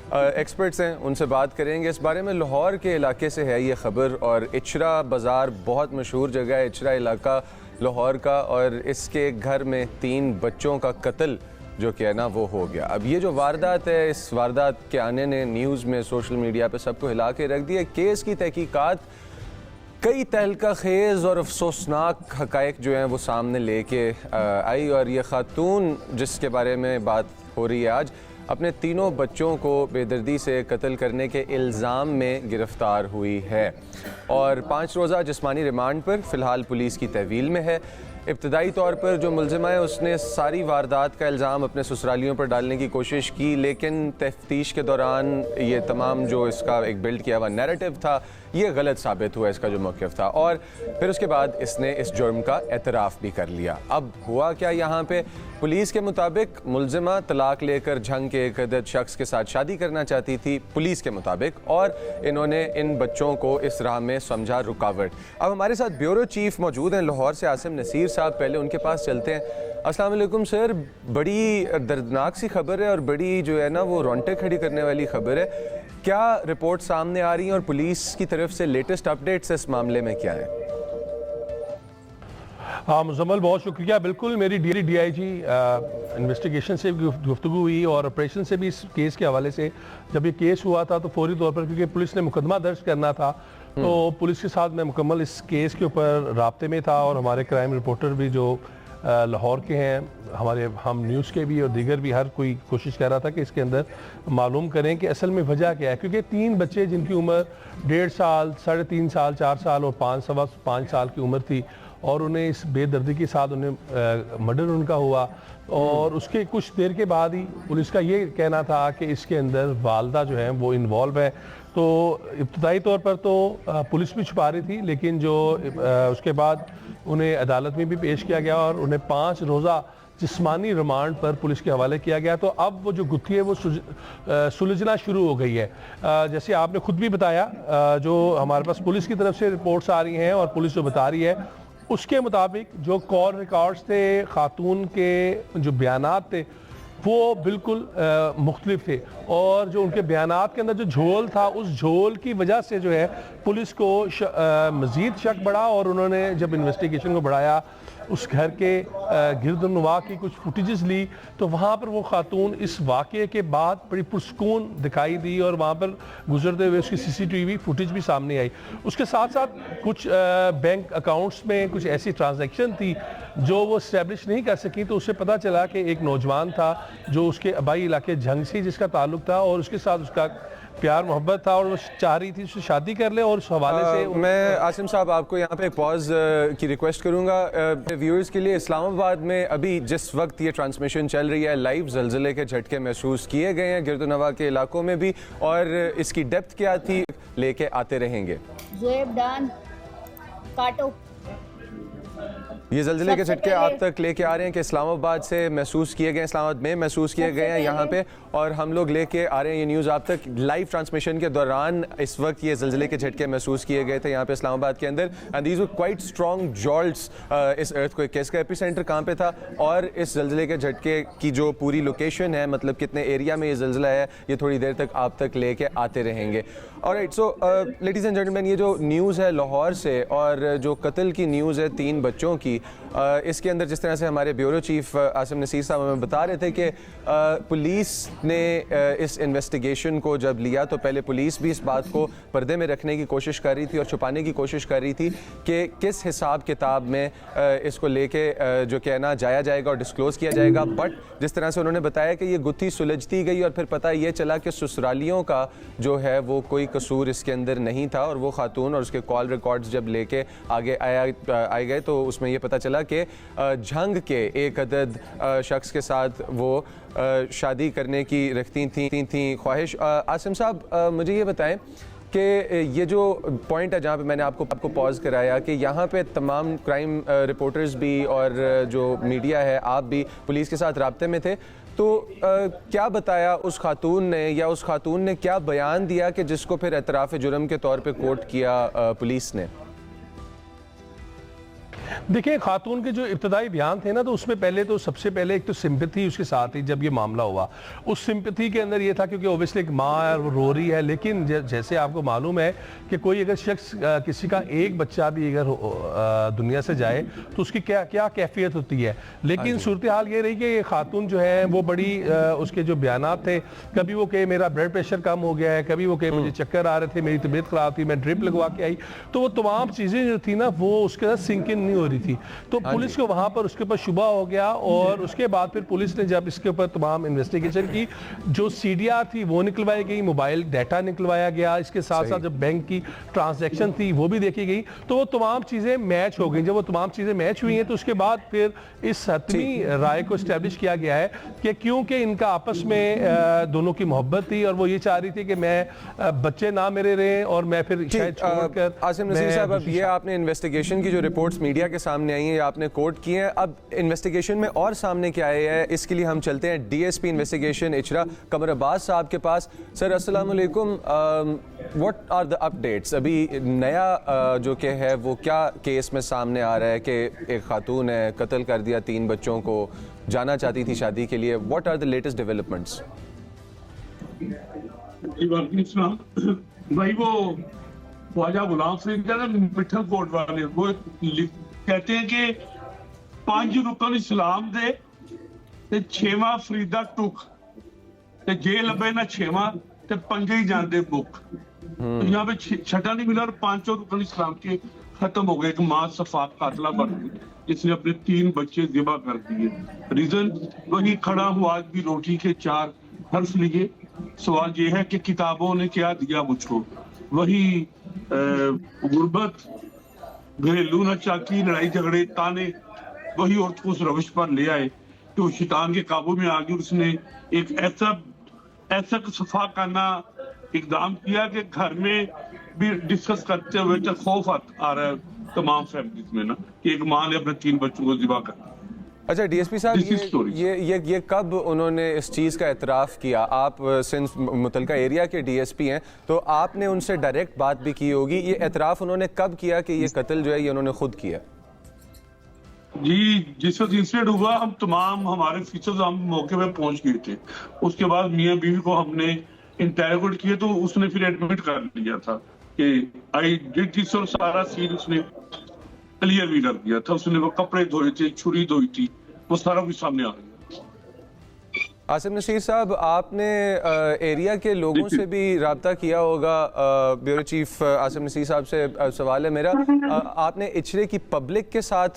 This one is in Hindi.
एक्सपर्ट्स हैं, उनसे बात करेंगे इस बारे में। लाहौर के इलाके से है ये ख़बर और इचरा बाज़ार बहुत मशहूर जगह है, इचरा इलाका लाहौर का, और इसके घर में 3 बच्चों का कत्ल जो कि है ना वो हो गया। अब ये जो वारदात है, इस वारदात के आने ने न्यूज़ में, सोशल मीडिया पे सबको हिला के रख दिया। केस की तहकीकात कई तहलका खेज़ और अफसोसनाक हक़ाइक़ जो हैं वो सामने लेके आई, और ये ख़ातून जिसके बारे में बात हो रही है आज, अपने तीनों बच्चों को बेदर्दी से कत्ल करने के इल्ज़ाम में गिरफ़्तार हुई है और 5 रोज़ा जिस्मानी रिमांड पर फ़िलहाल पुलिस की तहवील में है। इब्तदाई तौर पर जो मुलज़िमा है उसने सारी वारदात का इल्ज़ाम अपने ससुरालियों पर डालने की कोशिश की, लेकिन तफ्तीश के दौरान ये तमाम जो इसका एक बिल्ड किया हुआ नैरेटिव था ये गलत साबित हुआ, इसका जो मौक़िफ़ था, और फिर उसके बाद इसने इस जुर्म का एतराफ़ भी कर लिया। अब हुआ क्या यहाँ पे, पुलिस के मुताबिक मुलज़िमा तलाक लेकर झंग के एक अदद शख्स के साथ शादी करना चाहती थी पुलिस के मुताबिक, और इन्होंने इन बच्चों को इस राह में समझा रुकावट। अब हमारे साथ ब्यूरो चीफ मौजूद हैं लाहौर से, आसिम नसीर साहब, पहले उनके पास चलते हैं। अस्सलाम वालेकुम सर, बड़ी दर्दनाक सी खबर है और बड़ी जो है ना वो रोंगटे खड़ी करने वाली खबर है। क्या रिपोर्ट सामने आ रही है और पुलिस की तरफ से लेटेस्ट अपडेट्स इस मामले में क्या है? हाँ मुजम्मल, बहुत शुक्रिया। बिल्कुल, मेरी DIG इन्वेस्टिगेशन से गुफ्तगू हुई और ऑपरेशन से भी इस केस के हवाले से। जब ये केस हुआ था तो फौरी तौर पर, क्योंकि पुलिस ने मुकदमा दर्ज करना था, तो पुलिस के साथ मैं मुकम्मल इस केस के ऊपर राब्ते में था, और हमारे क्राइम रिपोर्टर भी जो लाहौर के हैं, हमारे हम न्यूज़ के भी और दीगर भी, हर कोई कोशिश कर रहा था कि इसके अंदर मालूम करें कि असल में वजह क्या है। क्योंकि 3 बच्चे जिनकी उम्र 1.5 साल, 3.5 साल, 4 साल और 5 साल की उम्र थी, और उन्हें इस बेदर्दी के साथ उन्हें मर्डर उनका हुआ, और उसके कुछ देर के बाद ही पुलिस का ये कहना था कि इसके अंदर वालदा जो है वो इन्वॉल्व है। तो इब्तदाई तौर पर तो पुलिस भी छुपा रही थी, लेकिन जो उसके बाद उन्हें अदालत में भी पेश किया गया और उन्हें 5 रोज़ा जिस्मानी रिमांड पर पुलिस के हवाले किया गया। तो अब वो जो गुत्थी है वो सुलझना शुरू हो गई है। जैसे आपने खुद भी बताया, जो हमारे पास पुलिस की तरफ से रिपोर्ट्स आ रही हैं और पुलिस जो बता रही है उसके मुताबिक जो कॉल रिकॉर्ड्स थे, खातून के जो बयानात थे वो बिल्कुल मुख्तलिफ थे, और जो उनके बयानात के अंदर जो झोल था, उस झोल की वजह से जो है पुलिस को मज़ीद शक बढ़ा, और उन्होंने जब इन्वेस्टिगेशन को बढ़ाया, उस घर के गिरदनुमा की कुछ फुटेजेस ली, तो वहाँ पर वो खातून इस वाक़े के बाद बड़ी पुरसकून दिखाई दी, और वहाँ पर गुजरते हुए उसकी CCTV फुटेज भी सामने आई। उसके साथ साथ कुछ बैंक अकाउंट्स में कुछ ऐसी ट्रांजैक्शन थी जो वो इस्टेब्लिश नहीं कर सकी, तो उससे पता चला कि एक नौजवान था जो उसके आबाई इलाके झंग से जिसका ताल्लुक था, और उसके साथ उसका प्यार मोहब्बत था, और वो चाह रही थी उससे शादी कर ले, और उस हवाले से मैं आसिम साहब आपको यहाँ पे एक पॉज की रिक्वेस्ट करूँगा व्यूअर्स के लिए। इस्लामाबाद में अभी जिस वक्त ये ट्रांसमिशन चल रही है, लाइव ज़लज़ले के झटके महसूस किए गए हैं गिरदनवा के इलाकों में भी, और इसकी डेप्थ क्या थी लेके आते रहेंगे। काटो ये ज़लज़ले के झटके आप तक लेके आ रहे हैं कि इस्लामाबाद से महसूस किए गए, इस्लामाबाद में महसूस किए गए हैं यहाँ पे, और हम लोग लेके आ रहे हैं ये न्यूज़ आप तक। लाइव ट्रांसमिशन के दौरान इस वक्त ये ज़लज़ले के झटके महसूस किए गए थे यहाँ पे इस्लामाबाद के अंदर, and these were quite strong jolts इस अर्थक्वेक के। इसका एपिसेंटर कहाँ पे था, और इस ज़लज़ले के झटके की जो पूरी लोकेशन है, मतलब कितने एरिया में ये ज़लज़ला है, ये थोड़ी देर तक आप तक लेके आते रहेंगे। Alright, so ladies and gentleman, ये जो न्यूज़ है लाहौर से, और जो कत्ल की न्यूज़ है 3 बच्चों की, इसके अंदर जिस तरह से हमारे ब्यूरो चीफ आसिम नसीर साहब हमें बता रहे थे कि पुलिस ने इस इन्वेस्टिगेशन को जब लिया तो पहले पुलिस भी इस बात को पर्दे में रखने की कोशिश कर रही थी और छुपाने की कोशिश कर रही थी कि किस हिसाब किताब में इसको लेके जो कहना जाया जाएगा और डिस्क्लोज़ किया जाएगा। बट जिस तरह से उन्होंने बताया कि ये गुत्थी सुलझती गई और फिर पता ये चला कि ससुरालियों का जो है वो कोई कसूर इसके अंदर नहीं था, और वो खातून और उसके कॉल रिकॉर्ड्स जब लेके आगे आए गए तो उसमें ये पता चला कि झंग के एक अदद शख्स के साथ वो शादी करने की रखती थी ख्वाहिश। आसिम साहब, मुझे ये बताएं कि ये जो पॉइंट है जहाँ पे मैंने आपको पॉज कराया कि यहाँ पे तमाम क्राइम रिपोर्टर्स भी और जो मीडिया है, आप भी पुलिस के साथ राब्ते में थे, तो क्या बताया उस खातून ने, या उस खातून ने क्या बयान दिया कि जिसको फिर एतराफ़ जुर्म के तौर पे कोर्ट किया पुलिस ने? देखिए, खातून के जो इब्तदाई बयान थे ना, तो उसमें पहले तो सबसे पहले एक तो सिंपैथी उसके साथ ही जब ये मामला हुआ, उस सिंपैथी के अंदर ये था क्योंकि ओबियसली एक माँ है, वो रो रही है, लेकिन जैसे आपको मालूम है कि कोई अगर शख्स किसी का एक बच्चा भी अगर दुनिया से जाए तो उसकी क्या क्या कैफियत होती है। लेकिन सूरत हाल ये रही कि ये खातून जो है वो बड़ी उसके जो बयानात थे, कभी वो कहे मेरा ब्लड प्रेशर कम हो गया है, कभी वो कहे मुझे चक्कर आ रहे थे, मेरी तबीयत खराब थी, मैं ड्रिप लगवा के आई, तो वो तमाम चीज़ें जो थी ना वो उसके साथ सिंक इन नहीं हो रही थी। तो पुलिस को वहां पर उसके ऊपर शुबा हो गया, और उसके बाद फिर पुलिस ने जब इसके ऊपर तमाम इन्वेस्टिगेशन की, जो CDR थी वो निकलवाई गई, मोबाइल डाटा निकलवाया गया, इसके साथ साथ जब बैंक की ट्रांजैक्शन थी वो भी देखी गई, तो वो तमाम चीजें मैच हो गई। जब वो तमाम चीजें मैच हुई हैं तो उसके बाद फिर इस हतमी राय को स्टैब्लिश किया गया है कि क्योंकि इनका आपस में दोनों की मोहब्बत थी और वो ये चाह रही थी कि मैं बच्चे ना मेरे रहे और मैं फिर शायद छोड़कर। आसिम नसीर साहब, अब ये आपने इन्वेस्टिगेशन की जो रिपोर्ट्स मीडिया के सामने आई हैं, ये आपने कोट की हैं, अब इन्वेस्टिगेशन में और सामने क्या आया है इसके लिए हम चलते हैं DSP इन्वेस्टिगेशन इचरा कमर अब्बास साहब के पास। सर अस्सलाम वालेकुम, व्हाट आर द अपडेट्स? अभी नया जो कि है वो क्या केस में सामने आ रहा है कि एक खातून है, कत्ल कर दिया 3 बच्चों को, जाना चाहती थी शादी के लिए, what are the latest developments? भाई वो ख्वाजा गुलाम सिंह का ना मिठल कोट वाले वो कहते हैं कि 5 रुकन इस्लाम दे ते 6वां फरीदा टुक ते जे लबे ना 6वां ते 5 ही जाते बुक। तो यहाँ पे 6ठा नहीं मिला और 5 रुकन इस्लाम के खत्म हो गए। एक माँ सफात कातला बन गई जिसने अपने 3 बच्चे ज़िबा कर दिए। रीजन वही खड़ा हुआ, आज भी रोटी के 4 हर्फ लिए। सवाल ये है कि किताबों ने क्या दिया मुझको, वही गुर्बत, घरेलू नचाकी, लड़ाई झगड़े, ताने, वही औरत को उस रविश पर ले आए कि वो शैतान के काबू में आ गई। उसने एक ऐसा सफाकाना इकदाम किया कि घर में भी डिस्कस करते हुए तो खौफ आ रहा है तमाम फैमिलीज में ना कि एक माँ ने अपने 3 बच्चों को ज़िबा कर। अच्छा DSP साहब, ये कब उन्होंने इस चीज़ का एतराफ़ किया? आप सिंस मुतलका एरिया के DSP हैं तो आपने उनसे डायरेक्ट बात भी की होगी, ये एतराफ़ उन्होंने कब किया कि ये कत्ल जो है ये उन्होंने खुद किया? जी, जिस वक्त इंसिडेंट हुआ हम तमाम हमारे फीचर्स हम मौके पे पहुंच गए थे। उसके बाद मियाँ बीवी को हमने इंटेरोगेट किया तो उसने फिर एडमिट कर लिया था कि आई डिड दिस, और सारा सीन उसने क्लियर भी कर दिया था। उसने वो कपड़े धोए थे, छुरी धोई थी, वो सारा कुछ सामने आ गया। आसिम नसीर साहब, आपने एरिया के लोगों से भी रब्ता किया होगा। ब्यूरो चीफ आसिम नसीर साहब से सवाल है मेरा, आपने इचरे की पब्लिक के साथ